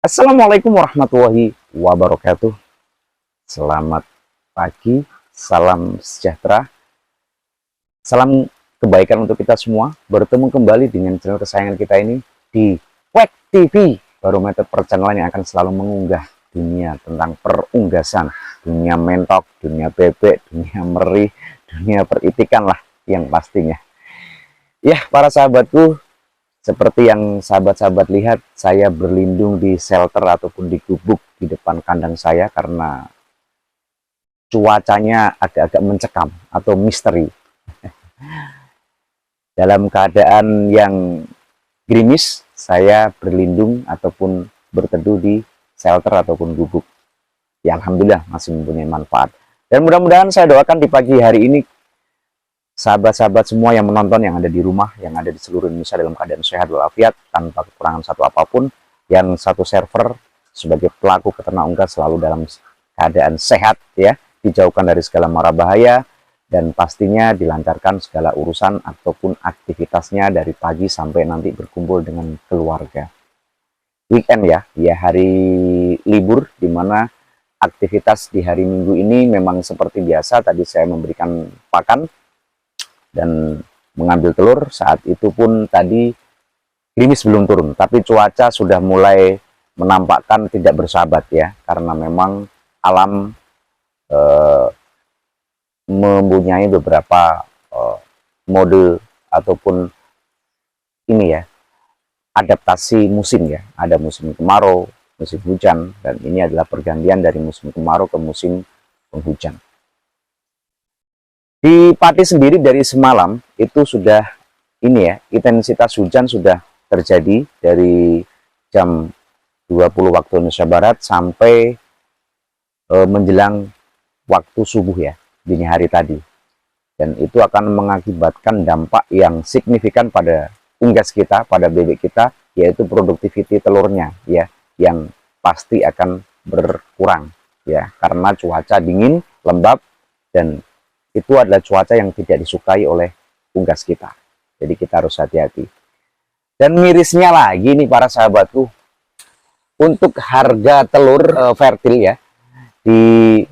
Assalamualaikum warahmatullahi wabarakatuh. Selamat pagi, salam sejahtera, salam kebaikan untuk kita semua. Bertemu kembali dengan channel kesayangan kita ini di Kwek TV, barometer perchannel yang akan selalu mengunggah dunia tentang perunggasan, dunia mentok, dunia bebek, dunia meri, dunia peritikan lah yang pastinya. Ya, para sahabatku, seperti yang sahabat-sahabat lihat, saya berlindung di shelter ataupun di gubuk di depan kandang saya karena cuacanya agak-agak mencekam atau misteri. Dalam keadaan yang gerimis, saya berlindung ataupun berteduh di shelter ataupun gubuk. Ya, alhamdulillah masih mempunyai manfaat. Dan mudah-mudahan saya doakan di pagi hari ini sahabat-sahabat semua yang menonton, yang ada di rumah, yang ada di seluruh Indonesia dalam keadaan sehat walafiat, tanpa kekurangan satu apapun, yang satu server sebagai pelaku peternak unggas selalu dalam keadaan sehat, ya, dijauhkan dari segala mara bahaya, dan pastinya dilancarkan segala urusan ataupun aktivitasnya dari pagi sampai nanti berkumpul dengan keluarga. Weekend ya hari libur, di mana aktivitas di hari Minggu ini memang seperti biasa. Tadi saya memberikan pakan dan mengambil telur. Saat itu pun tadi gerimis belum turun, tapi cuaca sudah mulai menampakkan tidak bersahabat ya, karena memang alam mempunyai beberapa mode ataupun ini ya, adaptasi musim ya. Ada musim kemarau, musim hujan, dan ini adalah pergantian dari musim kemarau ke musim penghujan. Di Pati sendiri dari semalam itu sudah ini ya, intensitas hujan sudah terjadi dari jam 20 waktu Indonesia Barat sampai menjelang waktu subuh ya, dini hari tadi. Dan itu akan mengakibatkan dampak yang signifikan pada unggas kita, pada bebek kita, yaitu produktiviti telurnya ya, yang pasti akan berkurang ya, karena cuaca dingin, lembab, dan itu adalah cuaca yang tidak disukai oleh unggas kita. Jadi kita harus hati-hati. Dan mirisnya lagi nih para sahabatku, untuk harga telur fertil ya, di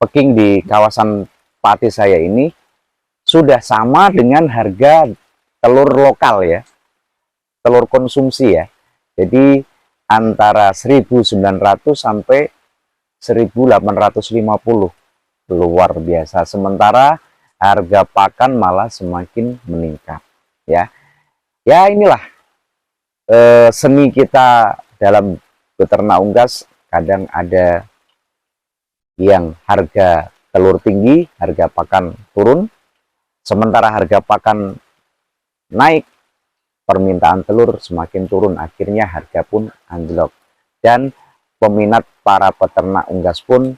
Peking di kawasan Pati saya ini sudah sama dengan harga telur lokal ya, telur konsumsi ya. Jadi antara 1.900 sampai 1.850, luar biasa. Sementara harga pakan malah semakin meningkat ya. Ya inilah seni kita dalam beternak unggas. Kadang ada yang harga telur tinggi, harga pakan turun. Sementara harga pakan naik, permintaan telur semakin turun, akhirnya harga pun anjlok. Dan peminat para peternak unggas pun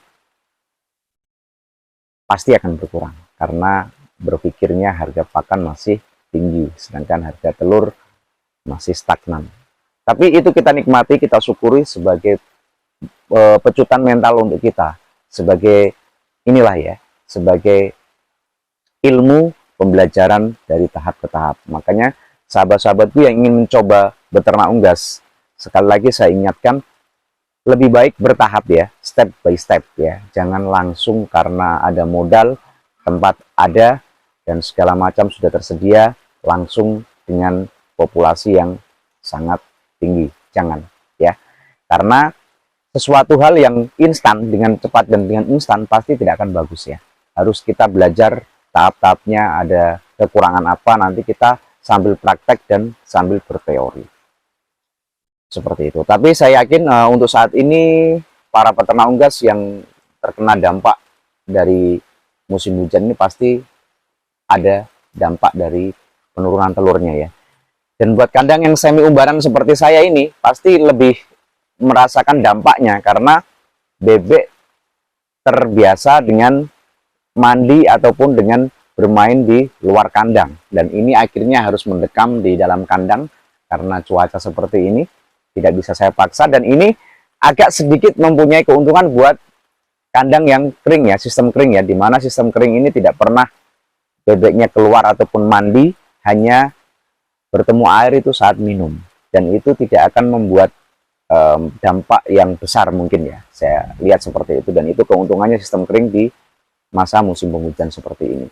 pasti akan berkurang karena berpikirnya harga pakan masih tinggi, sedangkan harga telur masih stagnan. Tapi itu kita nikmati, kita syukuri sebagai pecutan mental untuk kita, sebagai inilah ya, sebagai ilmu pembelajaran dari tahap ke tahap. Makanya sahabat-sahabatku yang ingin mencoba beternak unggas, sekali lagi saya ingatkan, lebih baik bertahap ya, step by step ya. Jangan langsung karena ada modal, tempat ada, dan segala macam sudah tersedia, langsung dengan populasi yang sangat tinggi. Jangan ya. Karena sesuatu hal yang instan, dengan cepat dan dengan instan, pasti tidak akan bagus ya. Harus kita belajar tahap-tahapnya, ada kekurangan apa, nanti kita sambil praktek dan sambil berteori. Seperti itu. Tapi saya yakin untuk saat ini para peternak unggas yang terkena dampak dari musim hujan ini pasti ada dampak dari penurunan telurnya ya. Dan buat kandang yang semi umbaran seperti saya ini pasti lebih merasakan dampaknya, karena bebek terbiasa dengan mandi ataupun dengan bermain di luar kandang, dan ini akhirnya harus mendekam di dalam kandang karena cuaca seperti ini. Tidak bisa saya paksa, dan ini agak sedikit mempunyai keuntungan buat kandang yang kering ya, sistem kering ya, dimana sistem kering ini tidak pernah bebeknya keluar ataupun mandi, hanya bertemu air itu saat minum, dan itu tidak akan membuat dampak yang besar mungkin ya, saya lihat seperti itu. Dan itu keuntungannya sistem kering di masa musim penghujan seperti ini.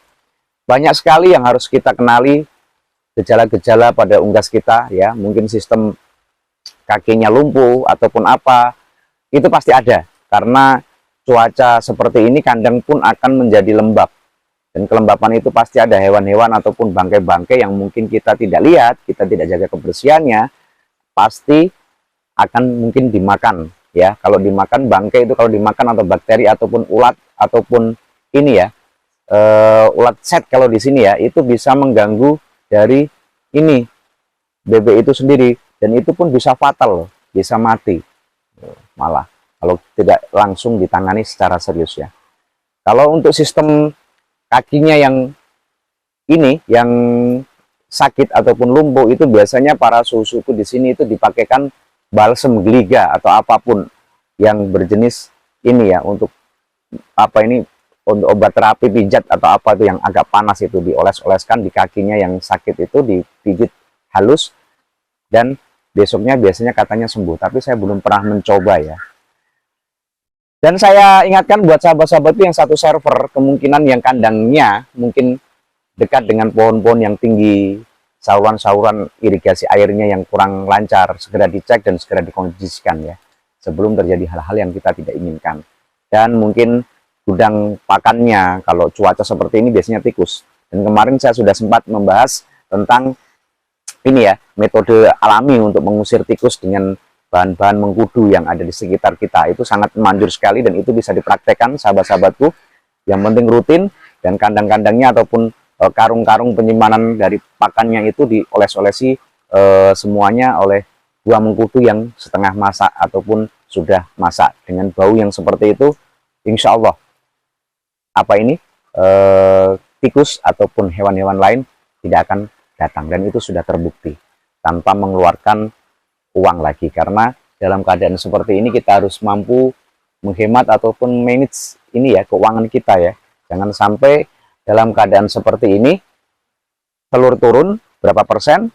Banyak sekali yang harus kita kenali, gejala-gejala pada unggas kita ya, mungkin sistem kakinya lumpuh ataupun apa, itu pasti ada. Karena cuaca seperti ini kandang pun akan menjadi lembab. Dan kelembapan itu pasti ada hewan-hewan ataupun bangkai-bangkai yang mungkin kita tidak lihat, kita tidak jaga kebersihannya, pasti akan mungkin dimakan ya. Kalau dimakan bangkai itu, kalau dimakan atau bakteri ataupun ulat ataupun ini ya, ulat set kalau di sini ya, itu bisa mengganggu dari ini bebek itu sendiri, dan itu pun bisa fatal, bisa mati malah kalau tidak langsung ditangani secara serius ya. Kalau untuk sistem kakinya yang ini yang sakit ataupun lumpuh, itu biasanya para suku-suku di sini itu dipakaikan balsem gliga atau apapun yang berjenis ini ya, untuk apa ini, untuk obat terapi pijat atau apa itu yang agak panas, itu dioles-oleskan di kakinya yang sakit, itu dipijit halus, dan besoknya biasanya katanya sembuh. Tapi saya belum pernah mencoba ya. Dan saya ingatkan buat sahabat-sahabat yang satu server, kemungkinan yang kandangnya mungkin dekat dengan pohon-pohon yang tinggi, saluran-saluran irigasi airnya yang kurang lancar, segera dicek dan segera dikondisikan ya, sebelum terjadi hal-hal yang kita tidak inginkan. Dan mungkin gudang pakannya, kalau cuaca seperti ini biasanya tikus. Dan kemarin saya sudah sempat membahas tentang ini ya, metode alami untuk mengusir tikus dengan bahan-bahan mengkudu yang ada di sekitar kita. Itu sangat manjur sekali dan itu bisa dipraktekkan sahabat-sahabatku. Yang penting rutin, dan kandang-kandangnya ataupun karung-karung penyimpanan dari pakannya itu dioles-olesi semuanya oleh buah mengkudu yang setengah masak ataupun sudah masak. Dengan bau yang seperti itu, insya Allah apa ini tikus ataupun hewan-hewan lain tidak akan datang, dan itu sudah terbukti tanpa mengeluarkan uang lagi. Karena dalam keadaan seperti ini kita harus mampu menghemat ataupun manage ini ya, keuangan kita ya. Jangan sampai dalam keadaan seperti ini telur turun berapa persen,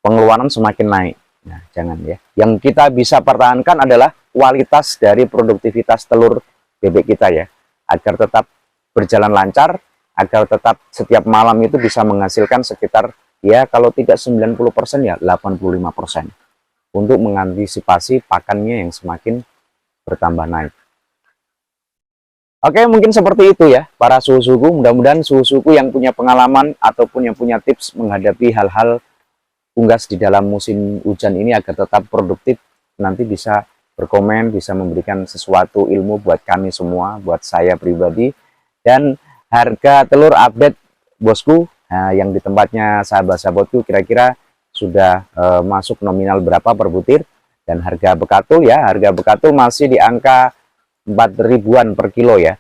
pengeluaran semakin naik. Nah, jangan ya. Yang kita bisa pertahankan adalah kualitas dari produktivitas telur bebek kita ya, agar tetap berjalan lancar, agar tetap setiap malam itu bisa menghasilkan sekitar ya, kalau tidak 90% ya 85%, untuk mengantisipasi pakannya yang semakin bertambah naik. Oke, mungkin seperti itu ya para suhu-suhu. Mudah-mudahan suhu-suhu yang punya pengalaman ataupun yang punya tips menghadapi hal-hal unggas di dalam musim hujan ini agar tetap produktif, nanti bisa berkomen, bisa memberikan sesuatu ilmu buat kami semua, buat saya pribadi. Dan harga telur update bosku, nah, yang di tempatnya sahabat-sahabatku kira-kira sudah masuk nominal berapa per butir. Dan harga bekatul ya, harga bekatul masih di angka 4.000-an per kilo ya.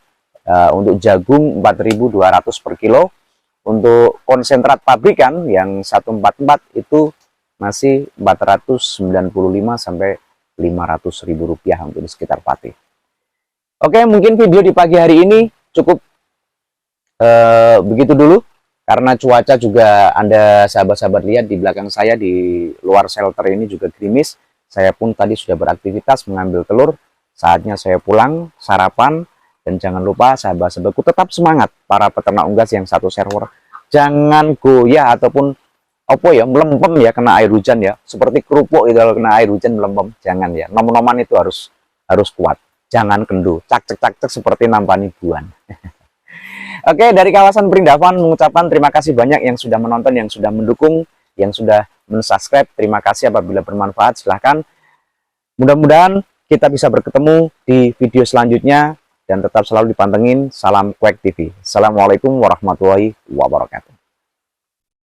Untuk jagung 4.200 per kilo. Untuk konsentrat pabrikan yang 144 itu masih 495 sampai 500 ribu rupiah untuk di sekitar Pati. Oke, mungkin video di pagi hari ini cukup begitu dulu. Karena cuaca juga Anda sahabat-sahabat lihat di belakang saya, di luar shelter ini juga gerimis. Saya pun tadi sudah beraktivitas mengambil telur. Saatnya saya pulang, sarapan. Dan jangan lupa sahabat-sahabatku tetap semangat para peternak unggas yang satu server. Jangan goyah ataupun apa ya, melempem ya kena air hujan ya. Seperti kerupuk itu kalau kena air hujan melempem. Jangan ya. Nom-noman itu harus kuat. Jangan kendu. Cak-cak-cak seperti nampani buan. Oke, dari kawasan Perindavan mengucapkan terima kasih banyak yang sudah menonton, yang sudah mendukung, yang sudah mensubscribe. Terima kasih, apabila bermanfaat silahkan. Mudah-mudahan kita bisa bertemu di video selanjutnya dan tetap selalu dipantengin. Salam Quack TV. Assalamualaikum warahmatullahi wabarakatuh.